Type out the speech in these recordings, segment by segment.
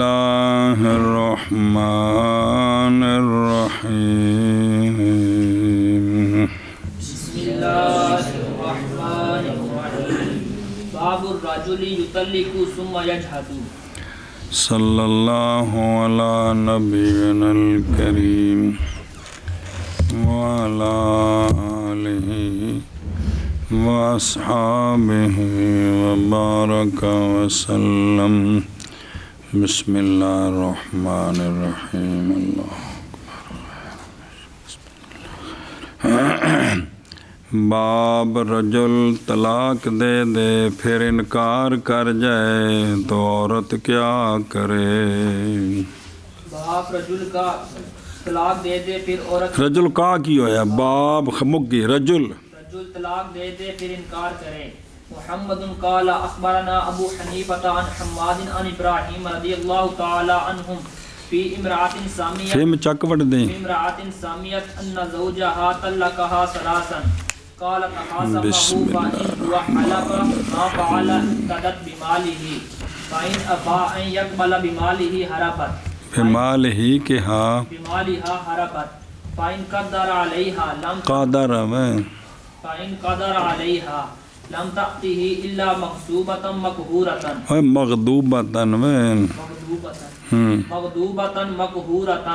اللہ الرحمن الرحیم بسم اللہ الرحمن الرحیم باب الرجل یطلق ثم یجہد صلی اللہ علی نبینا الکریم وعلی آلہ واصحابہ وبارک وسلم بسم اللہ الرحمن الرحیم اللہ باب رجل طلاق دے دے پھر انکار کر جائے تو عورت کیا کرے؟ باب رجل کا طلاق دے دے پھر عورت رجل کا کی ہویا باب خمک گئی رجل طلاق دے دے پھر انکار کرے۔ محمد قال اخبرنا ابو حنیفۃ عن حماد عن ابراہیم رضی اللہ تعالی عنہم فی امرأۃ سامیہ فیم چک وٹ دیں فی امرأۃ سامیہ ان زوجہا طلقہا ثلاثا قالت بسم خاصمہ اللہ فإن وحلف ما فعل اقتدت بمالہ فإن ابا ان يقبل بمالہ حربت بمال ہی کہ ہاں بمالہا حربت فإن قدر علیہا لم قادر میں فإن قدر علیہا لم تأتیہ الا مغصوبة مقہورة مغضوبتاً میں مغضوبة مقہورة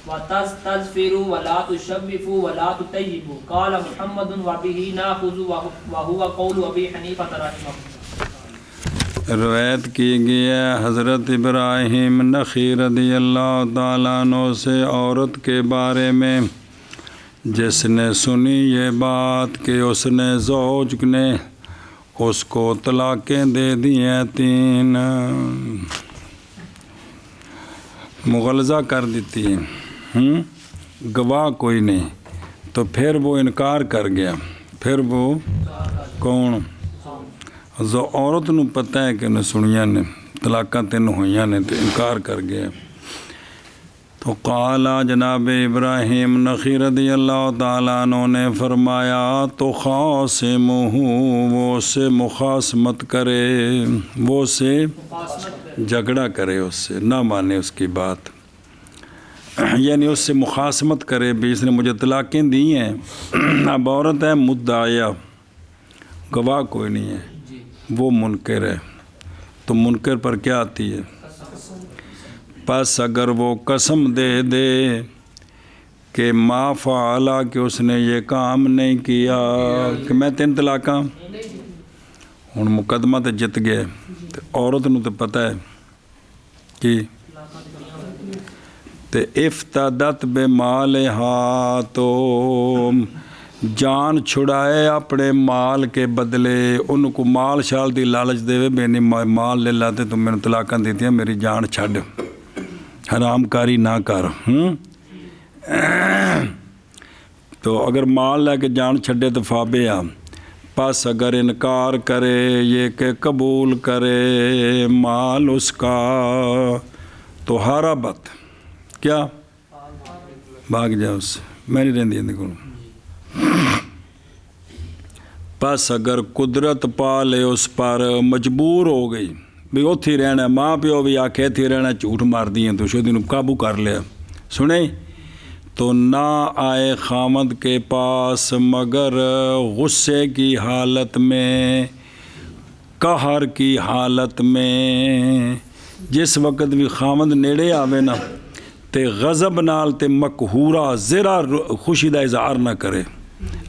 وتستغفر ولا تشوف ولا تطیب قال محمد وبه ناخذ وهو قول ابی حنیفہ رحمہ اللہ۔ روایت کی گئی ہے حضرت ابراہیم نخعی رضی اللہ تعالیٰ عنہ سے عورت کے بارے میں جس نے سنی یہ بات کہ اس نے زوج نے اس کو طلاقیں دے دی ہیں 3 مغلظہ کر دیتی ہیں گواہ کوئی نہیں تو پھر وہ انکار کر گیا پھر وہ کون جو عورت نو پتہ ہے کہ انہیں سنیاں نے طلاقاں 3 ہوئیاں نے تو انکار کر گیا تو قال جناب ابراہیم نخعی رضی اللہ تعالیٰ عنہ نے فرمایا تو خاصمہ وہ سے مخاصمت کرے وہ سے جھگڑا کرے اس سے نہ مانے اس کی بات یعنی اس سے مخاصمت کرے بھی اس نے مجھے طلاقیں دی ہیں اب عورت ہے مدعیہ گواہ کوئی نہیں ہے وہ منکر ہے تو منکر پر کیا آتی ہے پس اگر وہ قسم دے دے کہ ما فعلا کہ اس نے یہ کام نہیں کیا کہ میں 3 طلاقاں ہوں مقدمہ تو جت گئے تو عورت نو تو پتہ ہے کہ تے افتدت بمالہا تو جان چھڑائے اپنے مال کے بدلے ان کو مال شال دی لالچ دے بے نہیں مال لے لاتے تو میں نے طلاقاں دیتی ہیں میری جان چھڑ حرام کاری نہ کر تو اگر مال لے کے جان چھڑے تو فابے آ پس اگر انکار کرے یہ کہ قبول کرے مال اس کا تو حربت کیا بھاگ جائے اس سے میں نہیں رہندی اندے کو پس اگر قدرت پا لے اس پر مجبور ہو گئی بھی اتھی رہنا ماں پیو بھی آکھے تھی رہنا جھوٹ مار دیئے تو شدی نے قابو کر لیا سنیں تو نہ آئے خامد کے پاس مگر غصے کی حالت میں قہر کی حالت میں جس وقت بھی خامد نیڑے آوے نا تے غضب نال تے مقہورا ذرا خوشی دا اظہار نہ کرے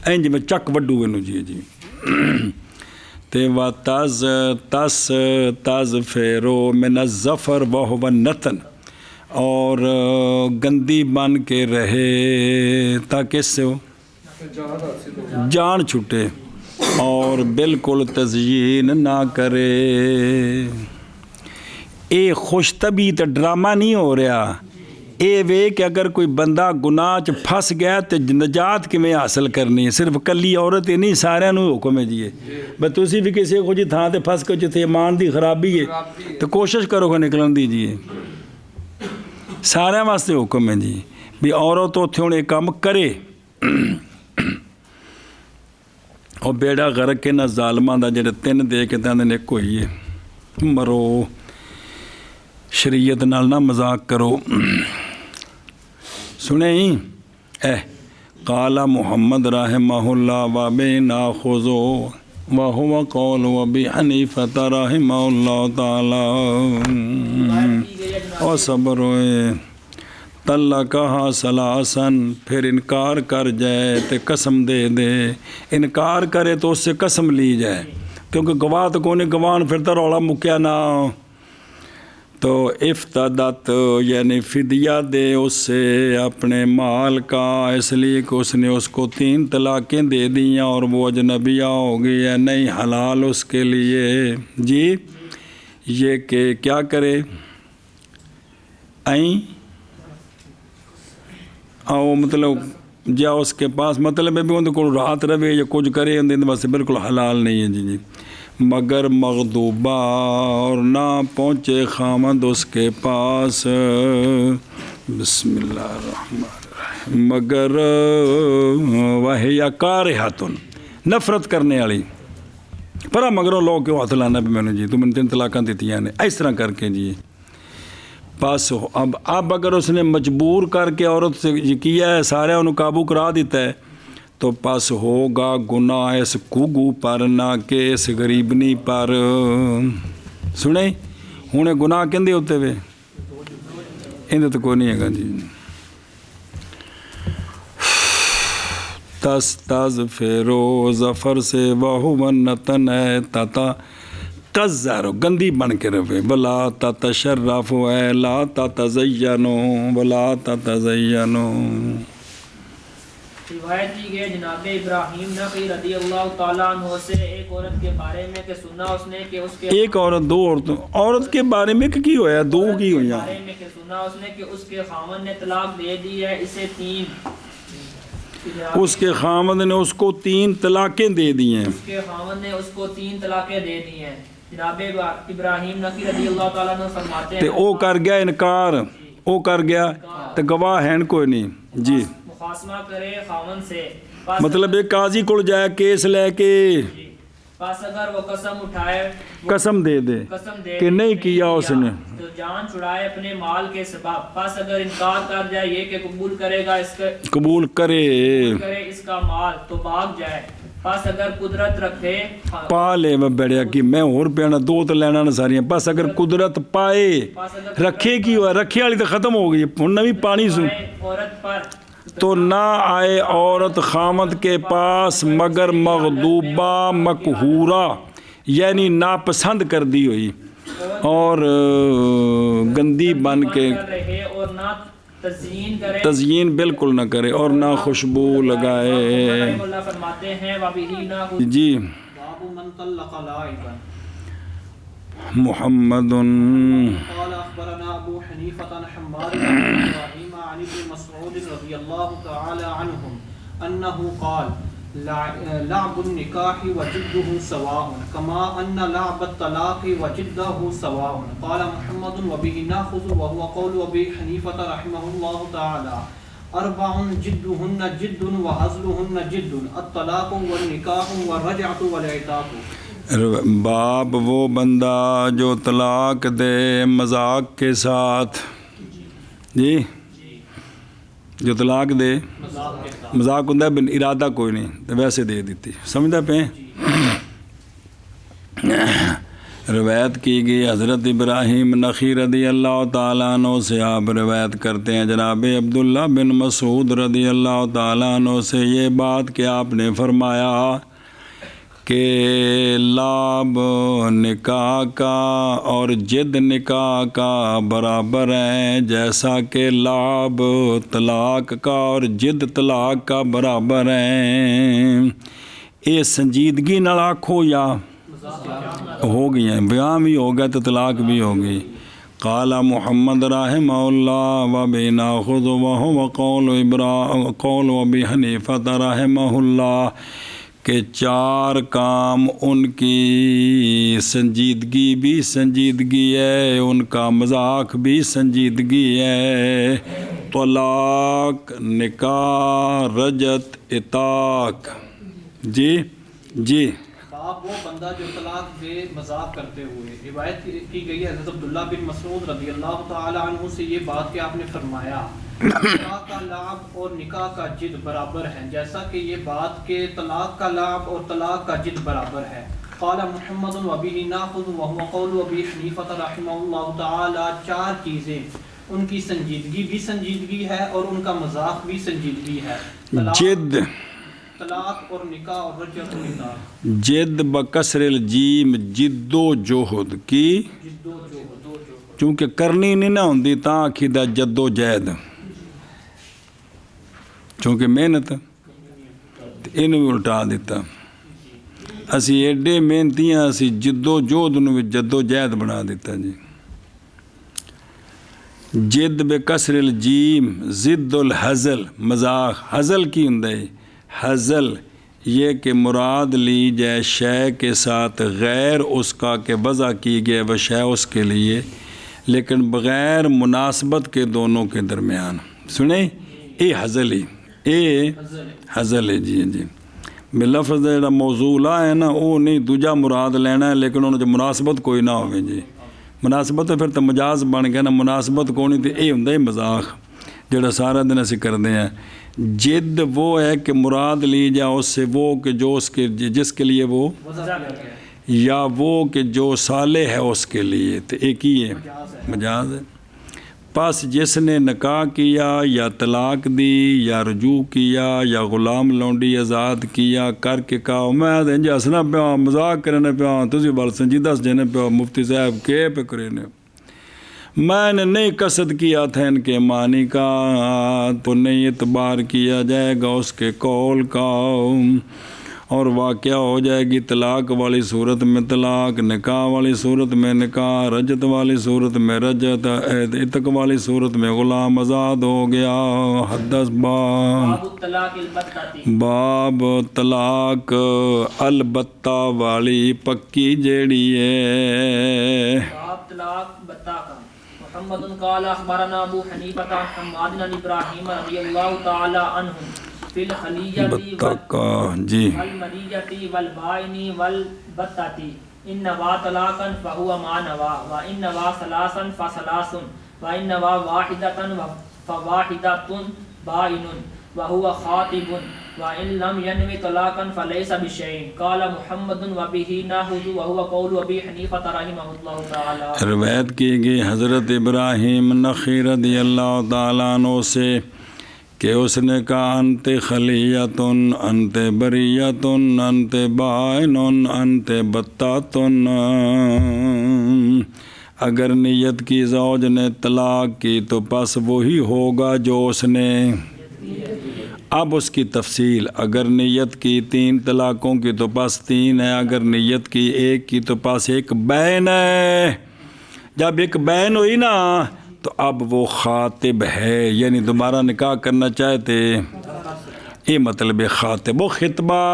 اینج میں چک وڈو وینو جی تے تز فیرو من الظفر وہو النتن اور گندی بن کے رہے تاکہ اس سے ہو جان چھٹے اور بالکل تزیین نہ کرے اے خوش طبیعت ڈرامہ نہیں ہو رہا اے وے کہ اگر کوئی بندہ گناہ چ پھس گیا تو نجات کیویں حاصل کرنی ہے صرف کلی عورت ہی نہیں سارے نو حکم ہے جی بس تسی بھی کسی کو جی تھان تے پھس کے جتھے ایمان دی خرابی ہے تو کوشش کرو کہ نکلن دیجیے سارے واسطے حکم ہے جی بھی عورت اتنے ہوں یہ کام کرے اور بیڑا غرق کے نہ ظالماں دا جڑے 3 دے کے تے ایک ہوئی ہے مرو شریعت نال نہ مذاق کرو. سنیں اے قال محمد رحمہ اللہ وبہ ناخذو وهو قول ابی حنیفۃ رحمہ اللہ تعالی. اور صبر ہوئے طلقہا ثلاثاً، پھر انکار کر جائے تو قسم دے دے. انکار کرے تو اس سے قسم لی جائے، کیونکہ گواہ تو کوئی نہیں، گواہ پھر تو رولا مکیا نہ. تو افتدت یعنی فدیہ دے اس سے اپنے مال کا، اس لیے کہ اس نے اس کو 3 طلاقیں دے دیں اور وہ اجنبیہ ہو گئی ہے، نہیں حلال اس کے لیے. جی یہ کہ کیا کرے او مطلب جا اس کے پاس مطلب ہے بھی اندر کو رات رہے یا کچھ کرے اندر بس بالکل حلال نہیں ہے. جی مگر مغضوبہ اور نہ پہنچے خامد اس کے پاس. بسم اللہ الرحمن الرحیم. مگر وہی کارہۃن، نفرت کرنے والی پر مگر لوگ کیوں ہاتھ لانا بھی میں نے جی تم نے 3 طلاقاں دیتی ہیں اس طرح کر کے. جی پاس اب اگر اس نے مجبور کر کے عورت سے کیا ہے، سارے انہوں قابو کرا دیتا ہے، تو پس ہوگا گناہ اس کوگو پر نہ کہ اس غریبنی پر. سنیں ہوں گناہ کہندے ہوتے ہوئے اندر تو کوئی نہیں ہے گا. جی تستز فیرو ظفر سے وہو نتن ہے تتا تزارو گندی بن کے رہے. بلا تتشرف ہے لا تتزینو بلا تتزینو. روایت کی گئی جناب ابراہیم نخعی رضی اللہ تعالیٰ عنہ سے ایک عورت کے بارے میں کہ سنا اس نے کہ اس کے ایک عورت 2 عورتوں عورت کے بارے میں کی ہویا 2 کی ہویا بارے میں کہ سنا اس نے کہ اس کے خامن نے طلاق دے دی ہے اسے 3. اس کے خامد نے اس کو 3 طلاقیں دے دی ہیں. اس کے خامن نے اس کو 3 طلاقیں دے دی ہیں. جناب ابراہیم نخعی رضی اللہ تعالیٰ عنہ فرماتے ہیں او کر گیا انکار، او کر گیا تو گواہ ہیں کوئی نہیں. جی مخاصمہ کرے خامن سے، مطلب ایک قاضی کو جائے کیس لے کے، پس اگر وہ قسم اٹھائے قسم دے دے کہ نہیں کیا اس نے، تو جان چھڑائے اپنے مال کے سبب. پس اگر انکار کر جائے یہ کہ قبول کرے گا اس کا قبول کرے اس کا مال تو بھاگ جائے. پس اگر قدرت رکھے پا لے وہ بڑھیا کہ میں اور پینا 2 تو لینا نہ ساریاں. پس اگر قدرت پائے رکھے کی ہوا رکھے والی تو ختم ہو گئی، ہن بھی پانی سن. عورت پر تو نہ آئے عورت خامد کے پاس مگر مغضوبہ مقہورہ یعنی ناپسند کر دی ہوئی اور گندی بن کے رہے اور نہ تزیین کرے، تزیین بالکل نہ کرے اور نہ خوشبو لگائے. اللہ فرماتے ہیں جی باب من طلق لائبا. محمد قال اخبرنا ابو حنیفة عن حماد بن ابراہیم عن ابن مسعود رضی اللہ تعالی عنہم انه قال لعب النکاح وجده سواء كما ان لعب الطلاق وجده سواء. قال محمد وبه ناخذ وهو قول ابي حنيفة رحمه الله تعالى. 4 جدهن جد وهزلهن جد الطلاق والنکاح والرجعة والعتاق. باب وہ بندہ جو طلاق دے مذاق کے ساتھ، جی جو طلاق دے مذاق ہوتا ہے ارادہ کوئی نہیں تو ویسے دے دیتی، سمجھتا پہ. روایت کی گئی حضرت ابراہیم نخعی رضی اللہ تعالیٰ عنہ سے. آپ روایت کرتے ہیں جناب عبداللہ بن مسعود رضی اللہ تعالیٰ عنہ سے یہ بات کہ آپ نے فرمایا کہ لعب نکاح کا اور جد نکاح کا برابر ہیں، جیسا کہ لعب طلاق کا اور جد طلاق کا برابر ہیں. یہ سنجیدگی نال آکھو یا ہو گئی ہیں، بیاں بھی ہو گیا تو طلاق بھی ہو گئی. قال محمد رحمہ اللہ وبہ ناخذ وہو قول ابی حنیفہ رحمہ اللہ کہ 4 کام ان کی سنجیدگی بھی سنجیدگی ہے، ان کا مذاق بھی سنجیدگی ہے. طلاق، نکاح، رجعت، عتاق. جی جی باب وہ بندہ جو طلاق دے مذاق کرتے ہوئے. روایت کی گئی ہے حضرت عبداللہ بن مسعود رضی اللہ تعالی عنہ سے یہ بات کہ آپ نے فرمایا نکاح کا لعب اور نکاح کا جد برابر ہیں، جیسا کہ یہ بات کہ طلاق کا لعب اور طلاق کا جد برابر ہے. قال محمد وبه ناخذ وهو قول ابی حنیفہ رحمہ اللہ تعالی. 4 چیزیں ان کی سنجیدگی بھی سنجیدگی ہے اور ان کا مذاق بھی سنجیدگی ہے. جد طلاق اور نکاح اور رجعت و نکاح. جد بکسر الجیم جد و جہد کی جد و جہد چونکہ کرنی نہیں نہ ہوندی تاں آکھیدا جد و جہد چونکہ محنت انہوں بھی الٹا دیتا. اسی ایڈے محنتی ہیں اسی جد و جہد نو بھی جد و جہد بنا دیتا جی. جد بکسر الجیم ضد الحزل مذاق. حزل کی ہندے حزل یہ کہ مراد لی جائے شے کے ساتھ غیر اس کا کہ وضع کی گئے وہ شے اس کے لیے لیکن بغیر مناسبت کے دونوں کے درمیان. سنیں اے حزل ہی اے حزل ہے جی جی. میں لفظ جڑا موضوع ہے نا وہ نہیں دوجا مراد لینا ہے لیکن انہوں نے مناسبت کوئی نہ ہوئے جی. مناسبت تو پھر تو مجاز بن گیا نا. مناسبت کوئی نہیں تو یہ ہوں مذاق جڑا سارا دن اسی کرتے ہیں. جد وہ ہے کہ مراد لی جائے اس سے وہ کہ جو اس کے جس کے لیے وہ یا وہ کہ جو صالح ہے اس کے لیے تو ایک ہی ہے مجاز ہے. پس جس نے نکاح کیا یا طلاق دی یا رجوع کیا یا غلام لونڈی آزاد کیا کر کے کہا میں دیں جی ہسنا پیا مذاق کرنے پیا تسی بال سنجیدہ سجنے پیا مفتی صاحب کے پہ کرنے میں نے نہیں قصد کیا تھا ان کے معنی کا تو نہیں اعتبار کیا جائے گا اس کے قول کا اور واقعہ ہو جائے گی طلاق والی صورت میں طلاق نکاح والی صورت میں نکاح رجت والی صورت میں رجت عتق والی صورت میں غلام آزاد ہو گیا. حدث باب طلاق البتہ والی پکی جیڑی ہے. باب طلاق بتہ کا. محمد قال اخبرنا ابو حنیفہ عن حماد بن ابراہیم رضی اللہ تعالی عنہ فی الخلیۃ جی والمریۃ والبائن والبتۃ ان نوا طلاقا فهو ما نوا وان نوا ثلاثا فثلاث وان نوا واحدۃ فواحدۃ بائن وهو خاطب وان لم ينوي طلاقا فليس بشيء. قال محمد وبه ناخذ وهو قول ابي حنیفہ رحمہ اللہ تعالی. روایت کی گئی حضرت ابراہیم نخعی رضی اللہ تعالیٰ عنہ سے کہ اس نے کہا انت خلیۃ انت بریۃ انت بائن انت بتۃ. اگر نیت کی زوج نے طلاق کی تو پس وہی ہوگا جو اس نے. اب اس کی تفصیل اگر نیت کی 3 طلاقوں کی تو پس 3 ہے. اگر نیت کی 1 کی تو پس 1 بین ہے. جب 1 بین ہوئی نا تو اب وہ خاطب ہے یعنی دوبارہ نکاح کرنا چاہتے یہ مطلب ہے خاطب و خطبہ.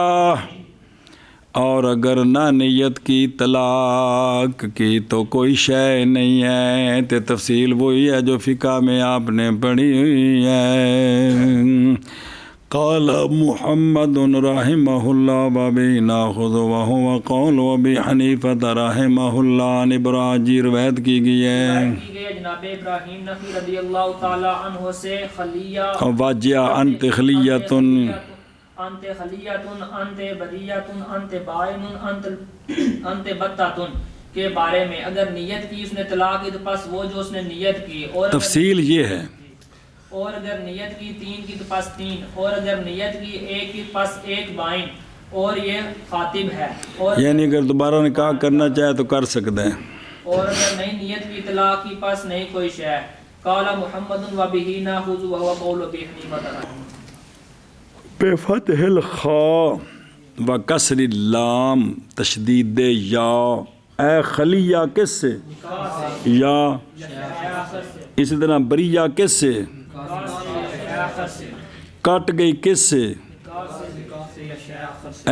اور اگر نہ نیت کی طلاق کی تو کوئی شے نہیں ہے. تو تفصیل وہی ہے جو فقہ میں آپ نے پڑھی ہوئی ہے. قال محمد رحمہ اللہ وبه ناخذ وهو قول ابی حنیفہ رحمہ اللہ عن ابراہیم. روایت کی گئی ہے جناب ابراہیم نخعی رضی اللہ تعالی عنہ سے خلیہ واجہ انت خلیۃ انت خلیۃ انت بریۃ انت بائن انت بتۃ کے بارے میں اگر نیت کی اس نے طلاق کی تو پس وہ جو اس نے نیت کی. اور تفصیل یہ ہے اور اگر نیت کی 3 کی تو پس 3 اور اگر نیت کی 1 کی پس 1 بائن اور یہ خاطب ہے. اور یعنی اگر دوبارہ نکاح کرنا چاہے تو کر سکتے ہیں. اور اگر نہیں نیت کی طلاق کی پس نہیں کوئی شے. قال محمد وبه ناخذ وهو قول ابي حنیفہ بفتح الخاء وکسر اللام تشدید یا. اے خلیہ کس سے یا اسی طرح بریہ کس سے کٹ گئی کس سے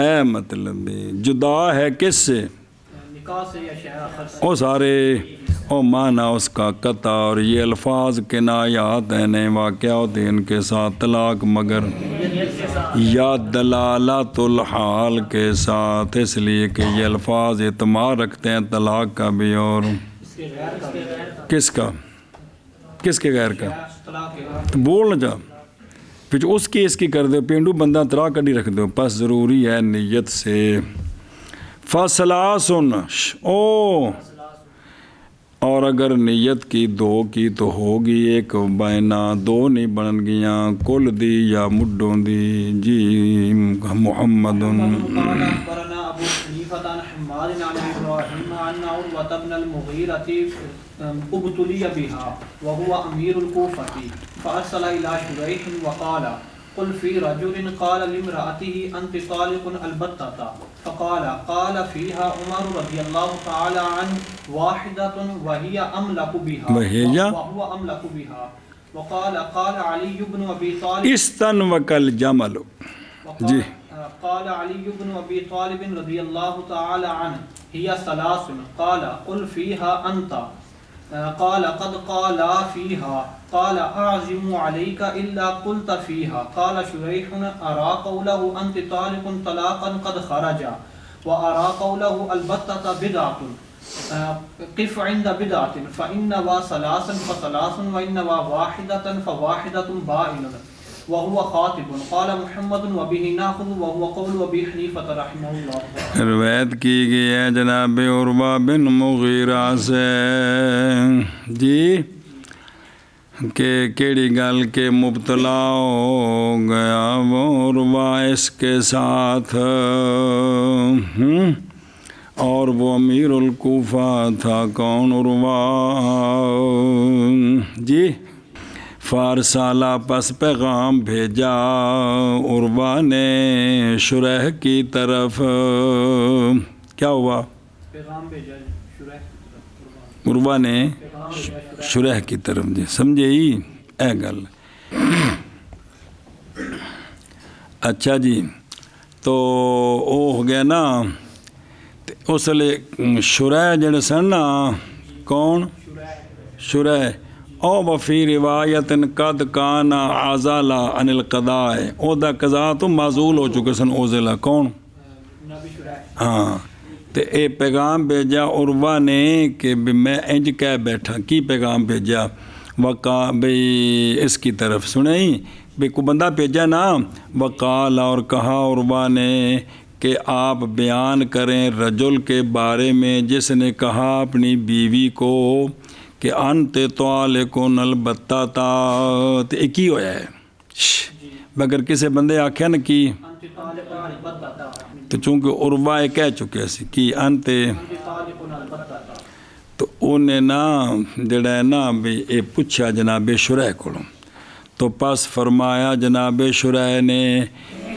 اے مطلب جدا ہے کس سے وہ سارے اور معنی اس کا قطع، اور یہ الفاظ کنایات ہیں، نئے واقعہ ہوتے ہیں ان کے ساتھ طلاق، مگر یا دلالت الحال کے ساتھ، اس لیے کہ یہ الفاظ اعتماد رکھتے ہیں طلاق کا بھی اور کس کا، کس کے غیر کا، تو بول نہ جا پھر اس کی اس کی کر دو، پینڈو بندہ طلاق کر رکھ دو، پس ضروری ہے نیت سے۔ فَثَلَاثٌ او، اور اگر نیت کی دو کی تو ہوگی ایک بائنا، دو نہیں بن گیاں، کل دی یا مڈوں دی۔ جی محمد قال اخبرنا ابو حنیفة عن حماد عن ابراہیم عن عروة بن المغیرة ابتلی بها وهو امیر الكوفة فارسل الى شریح وقال قل في رجل قال لامرأته انت طالق البتة قال فيها عمر رضي الله تعالى عنه واحدة وهي املك بها وهو املك بها وقال قال علي بن ابي طالب استنوک الجمل۔ جی قال علي بن ابي طالب رضي الله تعالى عنه هي ثلاث قال قل فيها انت قال قد قالا فيها قال أعزم عليك إلا قلت فيها قال شريح أرى قوله أنت طالق طلاقا قد خرج وأرى قوله البتة بدعة قف عند بدعة فإنها ثلاث فثلاث وإنها واحدة فواحدة بائن وهو خاطب قال محمد وبه ناخذ وهو قول أبي حنيفة رحمه الله۔ روایت کی گئی ہے جناب عروہ بن مغیرہ سے، جی کہ کیڑی گل کے مبتلا ہو گیا وہ عروہ اس کے ساتھ، اور وہ امیر الکوفہ تھا، کون؟ عروہ۔ جی فارسالہ پس پیغام بھیجا عروہ نے شریح کی طرف، کیا ہوا؟ پیغام بھیجا عروہ نے شریح کی طرف، جی سمجھے ہی اے گل۔ اچھا جی، تو وہ ہو گیا نا، اس لیے شریح جڑے سن نا، کون؟ شریح۔ او وفی روایت قد کان عزل عن القضاء، او دا قضاء تو معزول ہو چکے سن، اوزلا کون؟ ہاں، تو اے پیغام بھیجا عروہ نے کہ میں انج کہہ بیٹھا، کی پیغام بھیجا؟ وقا بھئی اس کی طرف سنیں بھئی کو بندہ بھیجا نا، وقال اور کہا عروہ نے کہ آپ بیان کریں رجل کے بارے میں جس نے کہا اپنی بیوی کو کہ انت طالقن البتہ، تو ایک ہی ہویا ہے، مگر کسی بندے آکھیا نا کی، تو چونکہ عروہ کہہ چکے سی کہ انت، تو انہیں نا جڑا ہے نا بھی اے پوچھا جناب شریح کو، تو پس فرمایا جناب شریح نے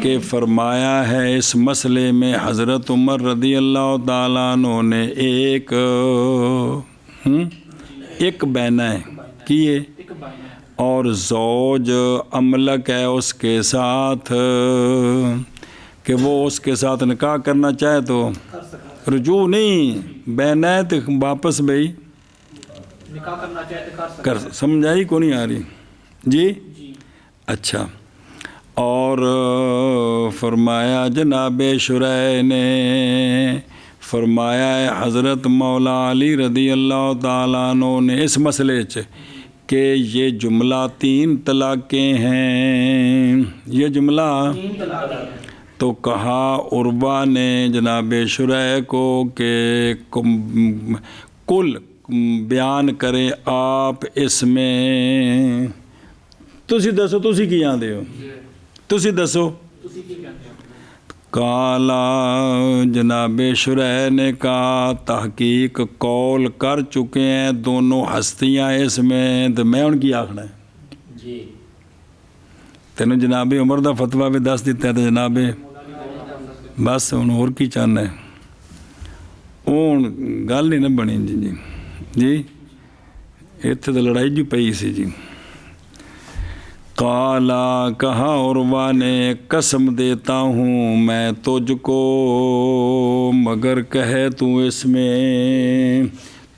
کہ فرمایا ہے اس مسئلے میں حضرت عمر رضی اللہ تعالیٰ عنہ نے ایک بینہ ہے کیے، اور زوج املک ہے اس کے ساتھ، کہ وہ اس کے ساتھ نکاح کرنا چاہے تو رجوع نہیں، بینہ ہے تو واپس بھئی نکاح کرنا چاہے تو کر، سمجھائی کو نہیں آ رہی؟ جی اچھا، اور فرمایا جناب شریح نے فرمایا ہے حضرت مولا علی رضی اللہ تعالیٰ عنہ نے اس مسئلے کہ یہ جملہ 3 طلاقیں ہیں، یہ جملہ، تو کہا عروہ نے جناب شریح کو کہ کل بیان کریں آپ اس میں، تسی دسو، تسی کی آندے ہو، تسی دسو۔ کالا جناب شریح نے کہا تحقیق قول کر چکے ہیں دونوں ہستیاں اس میں، تو میں ان کی آخنا ہے تینوں جناب عمر دا فتویٰ بھی دس دیتا ہے، تو جناب بس ہوں اور کی چاہنا ہے، ہوں گل نہیں نہ بنی جی جی اتنے تو لڑائی جو پئی سی جی۔ قالا کہا عروہ نے قسم دیتا ہوں میں تجھ کو، مگر کہے تو اس میں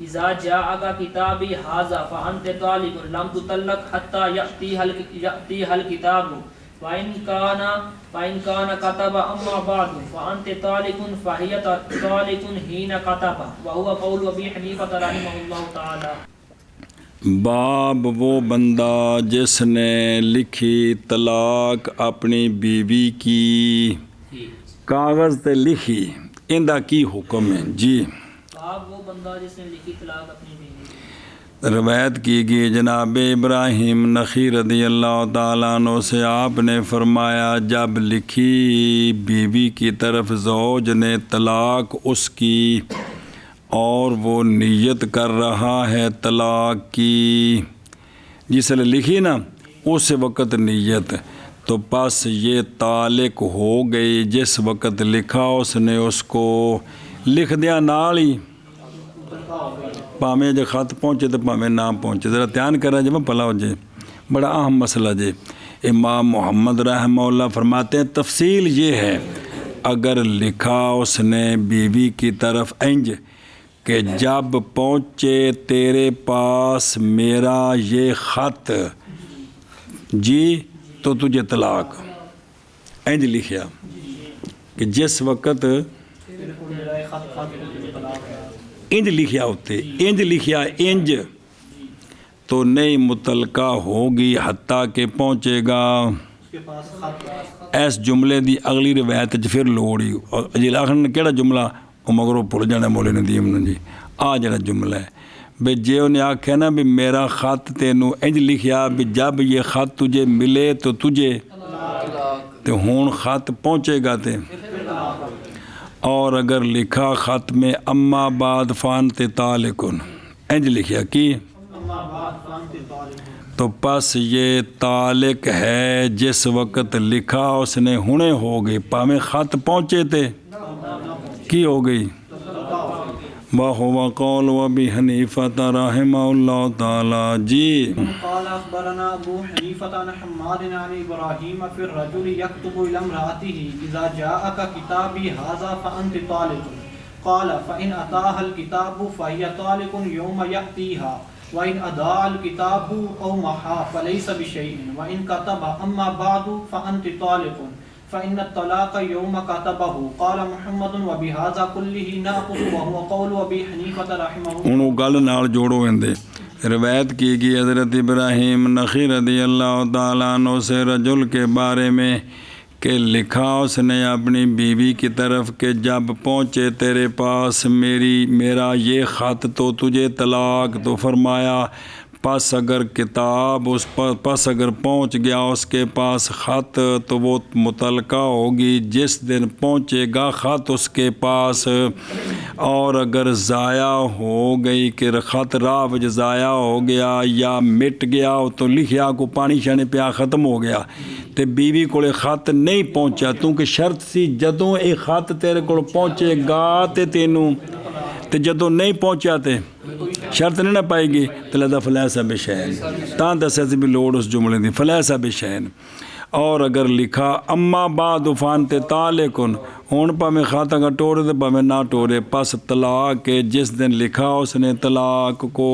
اذا جاءك كتابي هذا فانت طالق لم تطلق حتى يأتيها الكتاب وإن كان كتب أما بعد فأنت طالق فهي طالق حين كتب وهو قول أبي حنيفة رحمه الله تعالى. باب وہ بندہ جس نے لکھی طلاق اپنی بیوی کی، کاغذ تے لکھی، اندہ کی حکم ہے؟ جی باب وہ بندہ جس نے لکھی طلاق اپنی بیوی کی. روایت کی گئی جناب ابراہیم نخعی رضی اللہ تعالیٰ عنہ سے، آپ نے فرمایا جب لکھی بیوی کی طرف زوج نے طلاق اس کی اور وہ نیت کر رہا ہے طلاق کی، جس نے لکھی نا اس وقت نیت، تو پس یہ طالق ہو گئی جس وقت لکھا اس نے، اس کو لکھ دیا نال ہی، پاویں جو خط پہنچے تو پاویں نہ پہنچے، ذرا دھیان کریں جب پلا ہو جائے، بڑا اہم مسئلہ جی. امام محمد رحمہ اللہ فرماتے ہیں تفصیل یہ ہے، اگر لکھا اس نے بیوی کی طرف انج کہ جب پہنچے تیرے پاس میرا یہ خط جی تو تجھے طلاق، انج لکھیا کہ جس وقت انج لکھیا ہوتے، انج لکھیا انج تو نئی متعلقہ ہوگی حتیٰ کہ پہنچے گا. ایس جملے دی اگلی روایت پھر لوڑی جی آخر نے کہڑا جملہ وہ مگروں بھول جانا مولے ندیم نے جی آ جڑا جملہ ہے بھئی جے انہیں آکھیا نا بھی میرا خط تینوں انج لکھیا بھی جب یہ خط تجھے ملے تو تجھے تو ہون خط پہنچے گا تے، اور اگر لکھا خط میں اما بعد فانت طالقن انج لکھیا کی تو پس یہ طالق ہے جس وقت لکھا اس نے ہونے ہو گئی، پاویں خط پہنچے تھے کی ہو گئی. وَهُوَ قَوْلُ أَبِي حَنِيفَةَ رَحِمَهُ اللَّهُ تعالی. جی قال اخبرنا ابو حنیفة عن حماد عن ابراہیم فی الرجل یکتب الى امرأته اذا جاءك کتابی هذا فانت طالق قال فإن اتاها الكتاب فهي طالق يوم يأتيها وإن أضاع الكتاب أو محا فليس بشيء وإن كتب أما بعد فأنت طالق فإن الطلاق يوم كتبه. قال محمد وبهذا كله نأخذ وهو قول أبي حنيفة رحمه الله. انہوں گل نال جوڑو اندے روایت کی گئی حضرت ابراہیم نخعی رضی اللہ تعالیٰ عنہ سے رجل کے بارے میں کہ لکھا اس نے اپنی بیوی کی طرف کہ جب پہنچے تیرے پاس میرا یہ خط تو تجھے طلاق، تو فرمایا پس اگر کتاب پس اگر پہنچ گیا اس کے پاس خط تو وہ متعلقہ ہوگی جس دن پہنچے گا خط اس کے پاس، اور اگر ضائع ہو گئی کہ خط راہ وچ ضائع ہو گیا یا مٹ گیا تو لکھیا کو پانی شانے پیا ختم ہو گیا تے بیوی کولے خط نہیں پہنچا، کیونکہ شرط سی جدوں یہ خط تیرے کول پہنچے گا تے تینوں تے جدوں نہیں پہنچا تے شرط نہیں نہ پائے گی تو لہذا فلیسا بشین تاں دسے سے بھی لوڑ اس جملے دی فلیسا بشین. اور اگر لکھا اما بعد فانت طالقن ہون پا میں خط اگر ٹوڑے تو پا میں نہ ٹوڑے، پس طلاق کے جس دن لکھا اس نے طلاق کو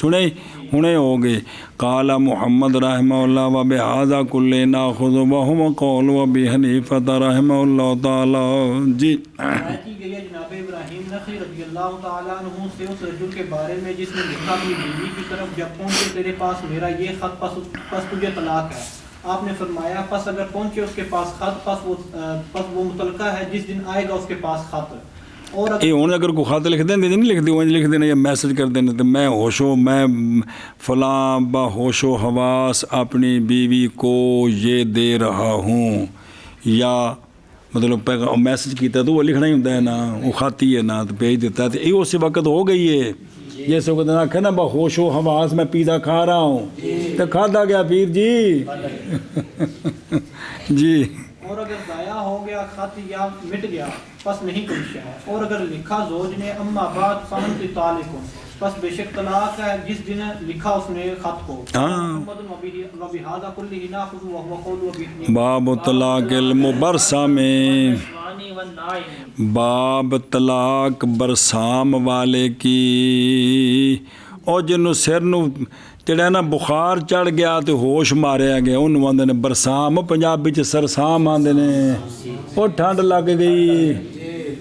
سنے ہونے ہو گئے. قال محمد رحمہ اللہ وبہذا کل ناخذ وہم قول ابی حنیفہ رحمہ اللہ تعالی. جی کی گئی ہے جناب ابراہیم نخعی رضی اللہ تعالیٰ عنہ سے اس رجل کے بارے میں جس نے لکھا اپنی بیوی کی طرف جب پہنچے تیرے پاس میرا یہ خط پس تجھے طلاق ہے. آپ نے فرمایا پس اگر پہنچے اس کے پاس خط پس وہ متعلقہ ہے جس دن آئے گا اس کے پاس خط. اور اگر کوئی خط لکھ دیں نہیں لکھ دی لکھ دینا یا میسج کر دینا تو میں فلاں بہوش و حواس اپنی بیوی کو یہ دے رہا ہوں، یا مطلب میسج کیتا تو وہ لکھنا ہی ہوتا ہے نا، وہ خاتی ہے نا تو بھیج دیتا ہے. یہ اسی وقت ہو گئی ہے جیسے وقت آخر نا بہوش و حواس میں پیزا کھا رہا ہوں تو کھاتا گیا پیر جی. جی اور اگر ضائع ہو گیا خط یا مٹ گیا پس نہیں کوئی شے ہے. اور اگر لکھا زوج نے اما بعد فانت طالق بس بے شک طلاق ہے جس دن لکھا اس نے خط کو. ہاں. محمد وبهذا كله ناخذ وهو قول ابي حنیفہ. باب طلاق المبرسم، النشوان والنائم. باب طلاق برسام والے کی، اور جنوں سر نو ਜਿਹੜਾ ਨਾ ਬੁਖਾਰ ਚੜ ਗਿਆ ਤੇ ਹੋਸ਼ ਮਾਰਿਆ ਗਿਆ ਉਹਨੂੰ ਆਂਦੇ ਨੇ ਬਰਸਾਮ, ਪੰਜਾਬੀ ਚ ਸਰਸਾਮ ਆਂਦੇ ਨੇ। ਉਹ ਠੰਡ ਲੱਗ ਗਈ,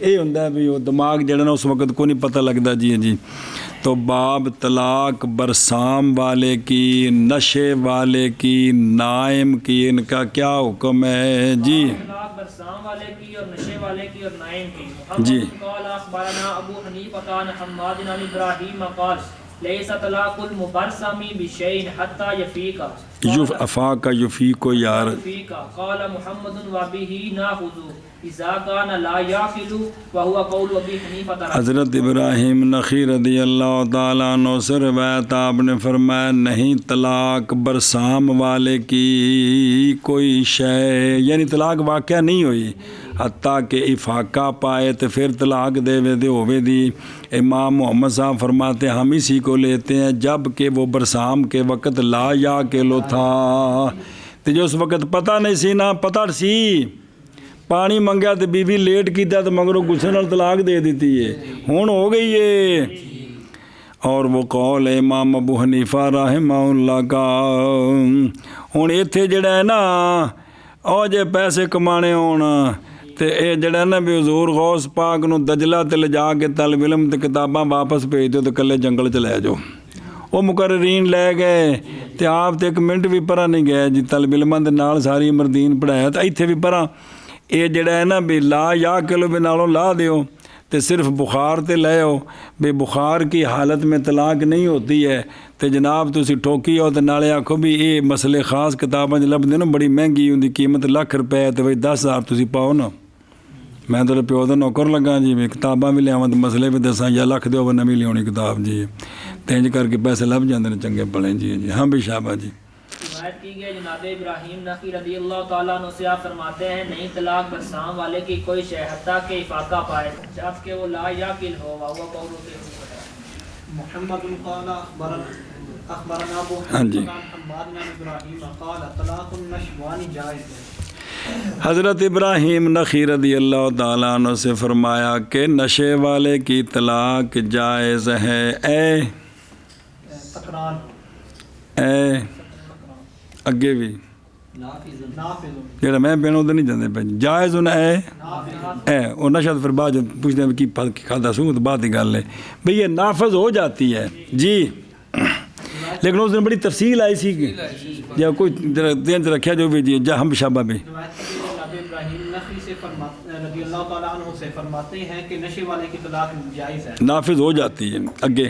ਇਹ ਹੁੰਦਾ ਵੀ ਉਹ ਦਿਮਾਗ ਜਿਹੜਾ ਨਾ ਉਸ ਵਕਤ ਕੋਈ ਨਹੀਂ ਪਤਾ ਲੱਗਦਾ ਜੀ ਜੀ। تو باب طلاق برسام والے کی، نشے والے کی، نائم کی، ان کا کیا حکم ہے جی؟ طلاق برسام والے کی اور نشے والے کی اور نائم کی. جی. قال اخبرنا ابو حنیفہ عن حماد عن ابراہیم قال ليس طلاق المبرسم بشيء حتى يفيق. یوف افاق یفیق یار. قال محمد وبه ناخذ اذا كان لا يعقل وهو قول ابي حنیفہ. حضرت ابراہیم نخعی رضی اللہ تعالیٰ عنہ سے روایت، آپ نے فرمایا نہیں طلاق برسام والے کی کوئی شے، یعنی طلاق واقعہ نہیں ہوئی حتیٰ کہ افاقہ پائے تو پھر طلاق دے ہوئے دی. امام محمد صاحب فرماتے ہم اسی کو لیتے ہیں جب کہ وہ برسام کے وقت لا یا کے لو تھا، تو جو اس وقت پتہ نہیں سی نہ پتہ سی، پانی منگیا تو بیوی لیٹ کیتا تو مگروں غصے نال طلاق دے دیتی ہے، ہون ہو گئی ہے. اور وہ قول امام ابو حنیفہ رحمہ اللہ کا. ہن ایتھے جڑا ہے نا او جے پیسے کمانے ہون تے اے جڑا نا بھی حضور غوث پاک نو دجلہ تے لے جا کے طالب علم تے کتاباں واپس بھیج دو تے کلے جنگل چ لے جاؤ. وہ مقررین لے گئے تے آپ تے ایک منٹ بھی پرا نہیں گئے جی، طالب علماں دے نال ساری عمر دین پڑھایا. تے ایتھے بھی پرا اے جڑا ہے نا بھی لا یا کلو بھی نالوں لا دیو تے صرف بخار تے لے آؤ، بے بخار کی حالت میں طلاق نہیں ہوتی ہے تے جناب تسی ٹھوکی ہو تے نالے آکھو بھی اے مسئلے خاص کتاباں لبدے نا بڑی مہنگی ہوندی، قیمت ₹1,00,000 تے بھئی 10,000 تسی پاؤ نا. میں تو پیو دا نوکر لگا جی، بھی کتاباں بھی لیاواں تے مسئلے بھی دساں یا لکھ دیو نویں لیاونی کتاب جی، تینج کر کے پیسے لب جاندے نے چنگے بھلے جی جی. ہاں بھی شابہ جی. روایت کی گئی جناب ابراہیم نخعی رضی اللہ تعالیٰ عنہ سے آپ فرماتے ہیں نہیں طلاق برسام والے کی کوئی شے حتیٰ کہ افاقہ پائے جب کہ وہ لا یعقل ہو وہو قول کے. محمد قال اخبرنا ابو ہاں جی. حنیفہ عن حماد عن ابراہیم قال طلاق النشوان جائز ہے. حضرت ابراہیم نخعی رضی اللہ تعالیٰ عنہ سے فرمایا کہ نشے والے کی طلاق جائز ہے. اے تقرار اے اگے بھی نافذ جڑا میں پہنوں تو نہیں جاندے پہ جائز ان اے اے اور نشد پھر بعد پوچھتے ہیں کی کھادا سوں تو بات ہی گل ہے بھئی یہ نافذ ہو جاتی ہے جی. لیکن اس دن بڑی تفصیل آئی سی کہ یا کوئی دین سے رکھیا جو بھی جی جا ہم شابہ بھی. جناب ابراہیم نخعی سے رضی اللہ تعالیٰ عنہ سے فرماتے ہیں کہ نشے والے کی طلاق جائز ہے، نافذ ہو جاتی ہے. اگے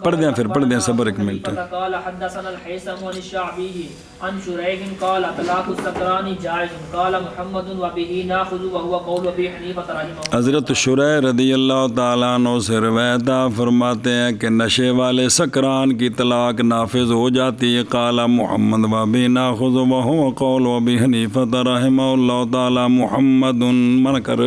پڑھ دیں پھر پڑھ دیں صبر ایک منٹ. قال حدثنا الحيثم عن الشعبي عن شريح قال طلاق السكران جائز قال محمد وبه ناخذ وهو قول ابي حنیفہ رحمہ اللہ. حضرت شریح رضی اللہ تعالیٰ عنہ سے روایت فرماتے ہیں کہ نشے والے سکران کی طلاق نافذ ہو جاتی ہے. قال محمد وبه ناخذ وهو قول ابي حنیفہ رحمہ اللہ تعالیٰ. محمد من کر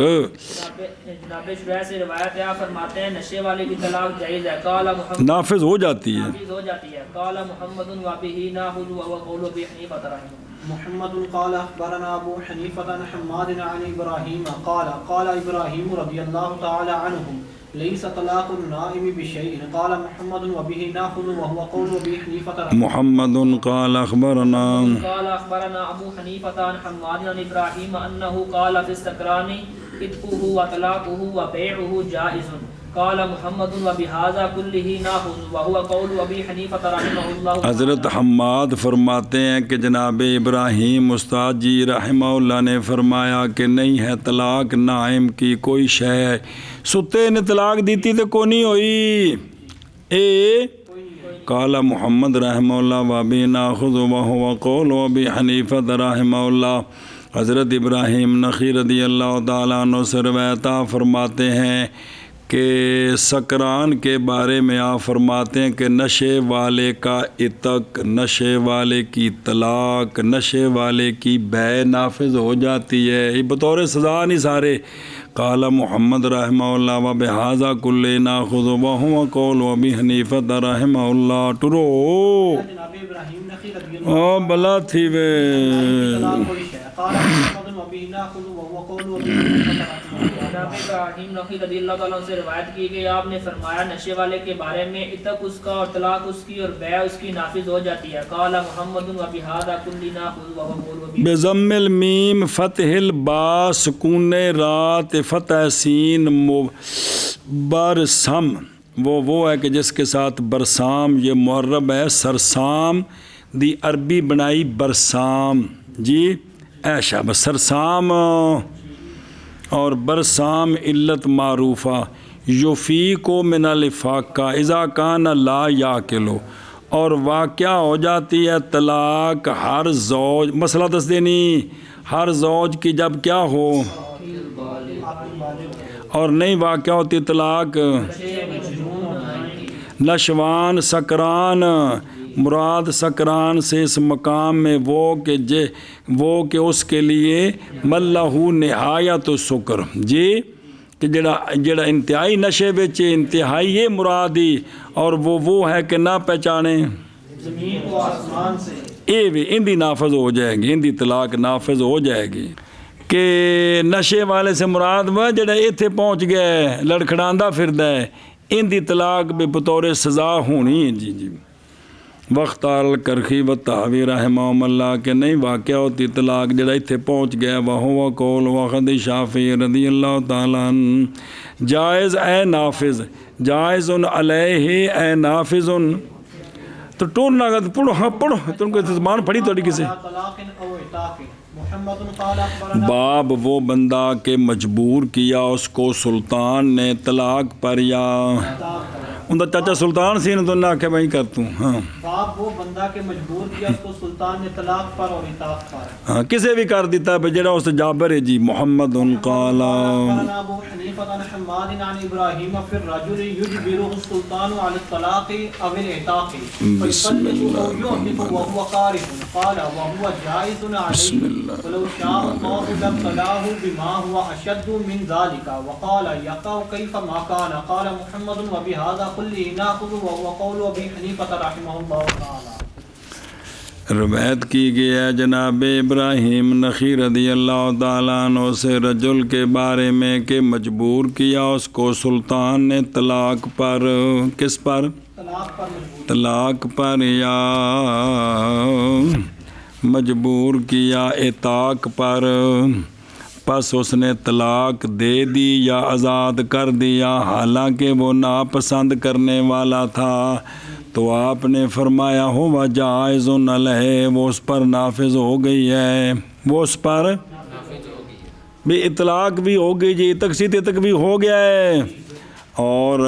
جناب شریح سے روایت ہے آپ فرماتے ہیں نشے والے کی طلاق جائز ہے. قال محمد نافذ ہو جاتی ہے. نافذ ہو جاتی ہے. قال محمد وبه ناخذ وهو قول ابي حنیفہ رحمہ اللہ. محمد قال اخبرنا ابو حنیفہ عن حماد عن ابراہیم قال ابراہیم رضی اللہ تعالی عنہ ليس طلاق النائم بشيء قال محمد وبه ناخذ وهو قول ابي حنیفہ. محمد قال اخبرنا ابو حنیفہ عن حماد عن ابراہیم انه قال في السكران ادقه وطلاقه وبيعه جائز. قال محمد وبهذا كله ناخذ وهو قول ابي حنیفہ رحمہ اللہ. حضرت حماد فرماتے ہیں کہ جناب ابراہیم استاد جی رحمہ اللہ نے فرمایا کہ نہیں ہے طلاق نائم کی کوئی شے. ستے نے طلاق دیتی تو کو نہیں ہوئی. قال محمد رحمہ اللہ وابی ناخذ وهو قول ابی حنیفہ رحمہ اللہ. حضرت ابراہیم نخعی رضی اللہ تعالیٰ عنہ سے روایت فرماتے ہیں کہ سکران کے بارے میں آپ فرماتے ہیں کہ نشے والے کا عتق، نشے والے کی طلاق، نشے والے کی بیع نافذ ہو جاتی ہے، یہ بطور سزا نہیں سارے۔ قال محمد رحمہ اللہ و بہذا کل ناخذ وهو قول ابی حنیفہ رحمہ اللہ۔ ٹرو جناب ابراہیم نخعی رضی اللہ او بلا تھی وے طلاق کوئی ہے۔ قال محمد وبه ناخذ وهو قول ابی حنیفہ رحمہ اللہ۔ جناب ابراہیم نخعی رضی اللہ تعالیٰ عنہ سے روایت کی گئی، آپ نے فرمایا نشے والے کے بارے میں عتق اس کا اور طلاق اس کی اور بیع اس کی نافذ ہو جاتی ہے۔ قال محمد وبهذا كل ناخذ وهو قول ابی بضم المیم فتح البا سکون رات فتح سین برسم، وہ ہے کہ جس کے ساتھ برسام یہ معرب ہے، سرسام دی عربی بنائی برسام، جی ایشا بس سرسام اور برسام علت معروفہ، یفیقو من الفاقہ اذا کان لا یاکلو، اور واقعہ ہو جاتی ہے طلاق ہر زوج، مسئلہ دس دینی، ہر زوج کی جب کیا ہو اور نہیں واقع ہوتی طلاق، نشوان سکران، مراد سکران سے اس مقام میں وہ کہ اس کے لیے ملہو نہایت سکر، جی کہ جڑا انتہائی نشے بچ انتہائی یہ مرادی، اور وہ ہے کہ نہ پہچانے زمین و آسمان سے اے بھی ان دی نافذ ہو جائے گی، ان دی طلاق نافذ ہو جائے گی۔ کہ نشے والے سے مراد وہ جڑا ایتھے پہنچ گئے لڑکھڑاندہ پھردا ہے، ان دی طلاق بھی بطور سزا ہونی ہے۔ جی جی وقت الکرخی و تحوی رحمہ اللہ کے نہیں واقع ہوتی طلاق جڑا ایتھے پہنچ گیا، وہو قول وخد شافعی رضی اللہ تعالیٰ عنہ، جائز اے نافذ، جائز علیہ اے نافذ، تو ٹون ناگت پڑھو، ہاں پڑھو، تم کو زبان پڑھی توڑی کسے۔ طلاق او عتاق محمد قال اخبرنا باب وہ بندہ کہ مجبور کیا اس کو سلطان نے طلاق پر، یا ان کا چاچا سلطان سی نے تو نہ کہ میں کرتوں، ہاں باب وہ بندہ کے مجبور کیا اس کو سلطان نے طلاق پر اور عتاق پر۔ ہاں کسے بھی کر دیتا ہے جڑا اس جابر ہے۔ جی محمد قال اخبرنا ابو حنیفہ عن حماد عن ابراہیم فی الرجل یجبره السلطان على الطلاق او العتاق فیطلقه او يعتق وهو كاره قال وهو جائز علیہ ولو شاء الله لابتلاه بما هو اشد من ذلك وقال يقع كيف ما كان۔ قال محمد وبهذا كله ناخذ وهو قول ابي حنیفہ رحمہ اللہ تعالی۔ روایت کی گئی ہے جناب ابراہیم نخعی رضی اللہ تعالیٰ عنہ سے رجل کے بارے میں کہ مجبور کیا اس کو سلطان نے طلاق پر، کس پر؟ طلاق پر مجبور، طلاق پر، یا مجبور کیا عتاق پر، پس اس نے طلاق دے دی یا آزاد کر دیا حالانکہ وہ ناپسند کرنے والا تھا، تو آپ نے فرمایا ہوا جائز علیہ، وہ اس پر نافذ ہو گئی ہے، وہ اس پر بھی اطلاق بھی ہو گئی، جی تقسیط تک بھی ہو گیا ہے، اور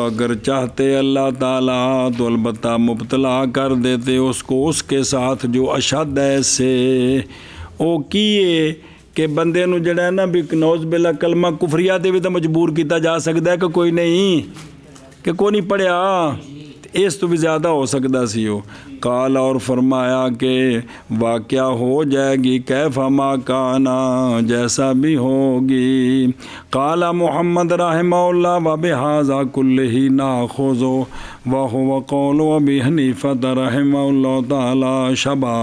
اگر چاہتے اللہ تعالیٰ تو البتہ مبتلا کر دیتے اس کو اس کے ساتھ جو اشد ہے سے او کیے کہ بندے نو جڑا ہے نا بھی نوز باللہ کلمہ کفریہ تے بھی تو مجبور کیتا جا سکتا ہے کہ کوئی نہیں، کہ کوئی نہیں پڑھیا، اس تو بھی زیادہ ہو سکتا سی ہو۔ قال اور فرمایا کہ واقعہ ہو جائے گی کیف ما کانا، جیسا بھی ہوگی۔ قال محمد رحمہ اللہ وبہذا کلہ ناخذ وہو قول ابی حنیفہ رحمہ اللہ تعالی شبہ۔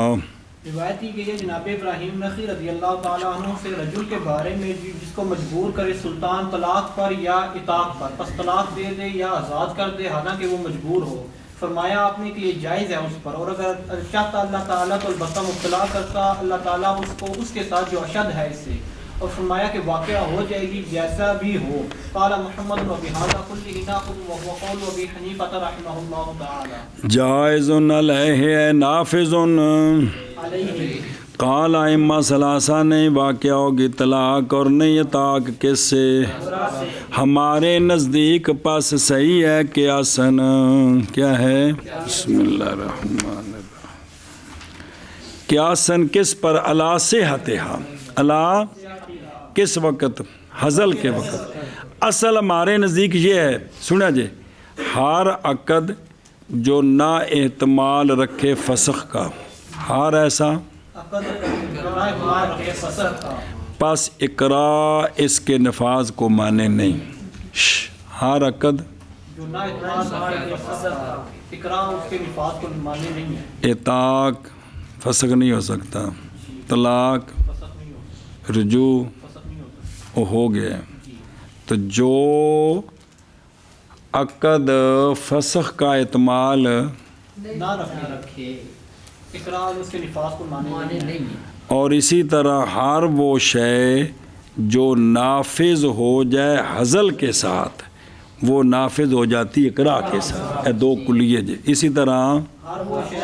روایت کی گئی ہے جناب ابراہیم نخعی رضی اللہ تعالیٰ عنہ سے رجل کے بارے میں جس کو مجبور کرے سلطان طلاق پر یا عتاق پر، پس طلاق دے دے یا آزاد کر دے حالانکہ وہ مجبور ہو، فرمایا آپ نے کہ یہ جائز ہے اس پر، اور اگر چاہتا اللہ تعالیٰ تو البتہ مبتلا کرتا اللہ تعالیٰ اس کو اس کے ساتھ جو اشد ہے اس سے، اور فرمایا کہ واقعہ ہو جائے گی جیسا بھی ہو۔ قال محمد وبہذا کلہ ناخذ وهو قول ابی حنیفہ رحمہ اللہ تعالی۔ جائز علیہ نافذ علیہ قال ائمہ ثلاثہ نے واقع ہوگی طلاق اور نہیں عتاق کس سے؟ ہمارے نزدیک پاس صحیح ہے کہ آسن کیا ہے؟ بسم اللہ الرحمن الرحیم، کہ آسن کس پر؟ علی صحتہا، علی کس وقت؟ حضل کے وقت، اصل ہمارے نزدیک یہ ہے، سنا جی، ہر عقد جو نا احتمال رکھے فسخ کا، ہر ایسا عقد نا احتمال رکھے فسخ کا، پس اقرا اس کے نفاذ کو مانے نہیں۔ ہر عقد جو نا احتمال رکھے فسخ کا، اقرا اس کے نفاذ کو مانے نہیں ہے، اطاق فسخ نہیں ہو سکتا، طلاق فسخ نہیں ہو، رجوع فسخ نہیں ہوتا، وہ ہو گیا۔ تو جو عقد فسخ کا احتمال نہ رکھے اقرا اس کے نفاذ کو مانے نہیں ہے، اور اسی طرح ہر وہ شے جو نافذ ہو جائے حزل کے ساتھ، وہ نافذ ہو جاتی اقرا کے ساتھ، اے دو کلیے جی۔ اسی طرح ہر وہ شے